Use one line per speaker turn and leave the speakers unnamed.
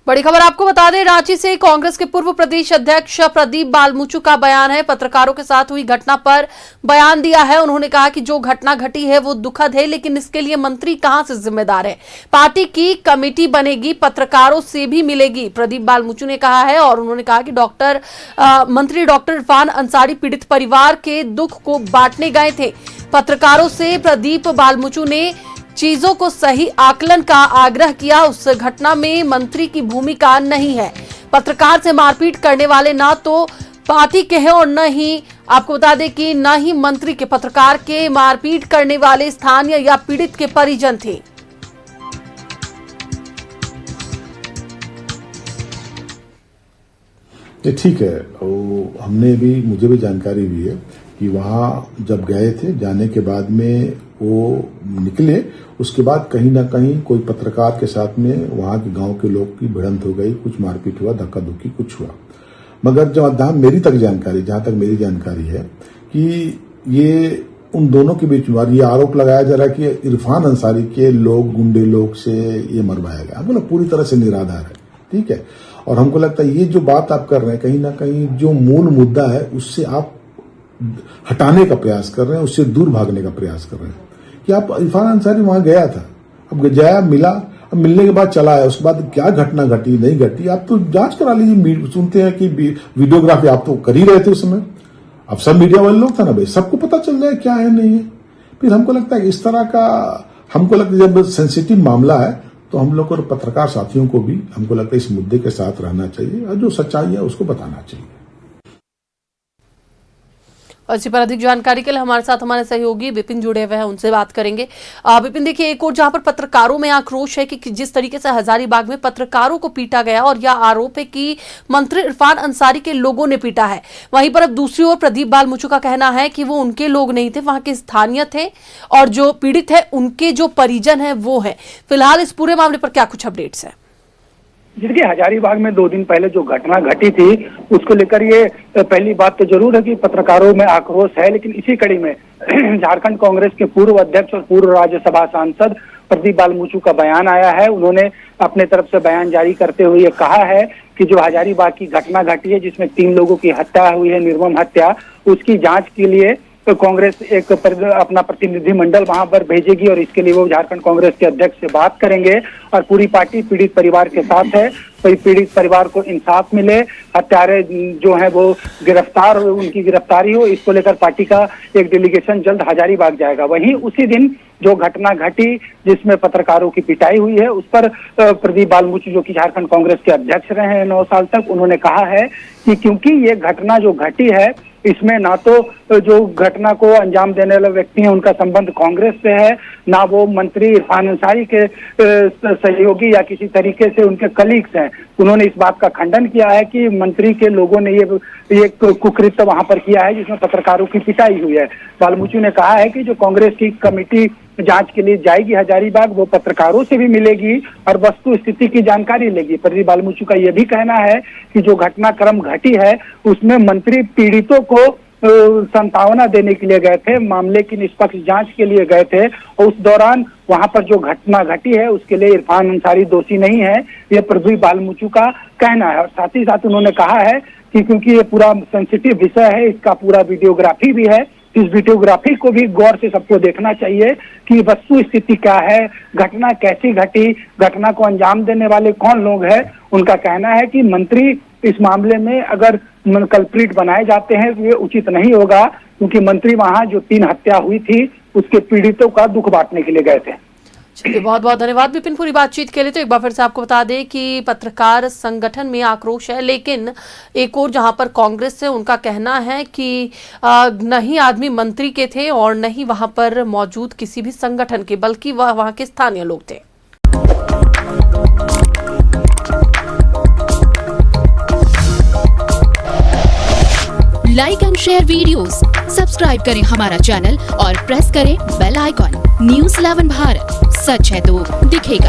बड़ी खबर आपको बता दें, रांची से कांग्रेस के पूर्व प्रदेश अध्यक्ष प्रदीप बालमुचु का बयान है। पत्रकारों के साथ हुई घटना पर बयान दिया है। उन्होंने कहा कि जो घटना घटी है वो दुखद है, लेकिन इसके लिए मंत्री कहां से जिम्मेदार है। पार्टी की कमेटी बनेगी, पत्रकारों से भी मिलेगी, प्रदीप बालमुचु ने कहा है। और उन्होंने कहा कि मंत्री डॉक्टर इरफान अंसारी पीड़ित परिवार के दुख को बांटने गए थे। पत्रकारों से प्रदीप बालमुचु ने चीजों को सही आकलन का आग्रह किया। उस घटना में मंत्री की भूमिका नहीं है। पत्रकार से मारपीट करने वाले ना तो पार्टी के हैं और न ही, आपको बता दें कि न ही मंत्री के, पत्रकार के मारपीट करने वाले स्थानीय या पीड़ित के परिजन थे।
ये ठीक है, मुझे भी जानकारी हुई है कि वहां जब गए थे, जाने के बाद में वो निकले, उसके बाद कहीं ना कहीं कोई पत्रकार के साथ में वहां के गांव के लोग की भिड़ंत हो गई, कुछ मारपीट हुआ, धक्का धुक्की कुछ हुआ। मगर जहां तक मेरी जानकारी है कि ये उन दोनों के बीच में ये आरोप लगाया जा रहा है कि इरफान अंसारी के लोग, गुंडे लोग से ये मरवाया गया। हमको पूरी तरह से निराधार है, ठीक है। और हमको लगता है ये जो बात आप कर रहे हैं, कहीं ना कहीं जो मूल मुद्दा है उससे आप हटाने का प्रयास कर रहे हैं, उससे दूर भागने का प्रयास कर रहे हैं। कि आप इरफान अंसारी वहां गया था, अब जाया, मिला, अब मिलने के बाद चला आया, उसके बाद क्या घटना घटी नहीं घटी आप तो जांच करा लीजिए। सुनते हैं कि वीडियोग्राफी आप तो कर ही रहे थे उस समय, अब सब मीडिया वाले लोग था ना भाई, सबको पता चल जाए क्या है नहीं है। फिर हमको लगता है कि इस तरह का, हमको लगता है जब सेंसिटिव मामला है तो हम लोग और पत्रकार साथियों को भी हमको लगता है इस मुद्दे के साथ रहना चाहिए और जो सच्चाई है उसको बताना चाहिए।
और इसी पर अधिक जानकारी के लिए हमारे साथ हमारे सहयोगी विपिन जुड़े हुए हैं, उनसे बात करेंगे। विपिन, देखिए, एक और जहां पर पत्रकारों में आक्रोश है कि जिस तरीके से हजारीबाग में पत्रकारों को पीटा गया और यह आरोप है कि मंत्री इरफान अंसारी के लोगों ने पीटा है, वहीं पर अब दूसरी ओर प्रदीप बालमुचु का कहना है कि वो उनके लोग नहीं थे, वहां के स्थानीय थे और जो पीड़ित है उनके जो परिजन है वो है। फिलहाल इस पूरे मामले पर क्या कुछ अपडेट्स है?
जिसके हजारीबाग में 2 दिन पहले जो घटना घटी थी उसको लेकर ये पहली बात तो जरूर है कि पत्रकारों में आक्रोश है, लेकिन इसी कड़ी में झारखंड कांग्रेस के पूर्व अध्यक्ष और पूर्व राज्यसभा सांसद प्रदीप बालमुचु का बयान आया है। उन्होंने अपने तरफ से बयान जारी करते हुए ये कहा है कि जो हजारीबाग की घटना घटी है जिसमें 3 लोगों की हत्या हुई है, निर्मम हत्या, उसकी जाँच के लिए तो कांग्रेस अपना प्रतिनिधि मंडल वहां पर भेजेगी और इसके लिए वो झारखंड कांग्रेस के अध्यक्ष से बात करेंगे और पूरी पार्टी पीड़ित परिवार के साथ है। तो पीड़ित परिवार को इंसाफ मिले, हत्यारे जो है वो गिरफ्तार हो, उनकी गिरफ्तारी हो, इसको लेकर पार्टी का एक डेलीगेशन जल्द हजारीबाग जाएगा। वहीं उसी दिन जो घटना घटी जिसमें पत्रकारों की पिटाई हुई है उस पर प्रदीप बालमुचु, जो कि झारखंड कांग्रेस के अध्यक्ष रहे हैं 9 साल तक, उन्होंने कहा है कि क्योंकि ये घटना जो घटी है इसमें ना तो जो घटना को अंजाम देने वाले व्यक्ति हैं उनका संबंध कांग्रेस से है, ना वो मंत्री इरफान अंसारी के सहयोगी या किसी तरीके से उनके कलीग्स हैं। उन्होंने इस बात का खंडन किया है कि मंत्री के लोगों ने ये कुकृत्य वहां पर किया है जिसमें पत्रकारों की पिटाई हुई है। बालमुचु ने कहा है कि जो कांग्रेस की कमेटी जांच के लिए जाएगी हजारीबाग, वो पत्रकारों से भी मिलेगी और वस्तु स्थिति की जानकारी लेगी। प्रदीप बालमुचु का यह भी कहना है कि जो घटनाक्रम घटी है उसमें मंत्री पीड़ितों को सांत्वना देने के लिए गए थे, मामले की निष्पक्ष जांच के लिए गए थे और उस दौरान वहां पर जो घटना घटी है उसके लिए इरफान अंसारी दोषी नहीं है, यह प्रदीप बालमुचु का कहना है। और साथ ही साथ उन्होंने कहा है कि क्योंकि ये पूरा सेंसिटिव विषय है, इसका पूरा वीडियोग्राफी भी है, इस वीडियोग्राफी को भी गौर से सबको देखना चाहिए कि वस्तु स्थिति क्या है, घटना कैसी घटी, घटना को अंजाम देने वाले कौन लोग हैं। उनका कहना है कि मंत्री इस मामले में अगर कल्प्रिट बनाए जाते हैं तो ये उचित नहीं होगा, क्योंकि मंत्री वहां जो 3 हत्या हुई थी उसके पीड़ितों का दुख बांटने के लिए गए थे।
चलिए, बहुत बहुत धन्यवाद विपिन पूरी बातचीत के लिए। तो एक बार फिर से आपको बता दें कि पत्रकार संगठन में आक्रोश है, लेकिन एक और जहां पर कांग्रेस से उनका कहना है कि न ही आदमी मंत्री के थे और न ही वहां पर मौजूद किसी भी संगठन के, बल्कि वह वहां के स्थानीय लोग थे।
Like and share videos, subscribe करें हमारा चैनल और प्रेस करें बेल आइकॉन। News 11 भारत, सच है तो दिखेगा।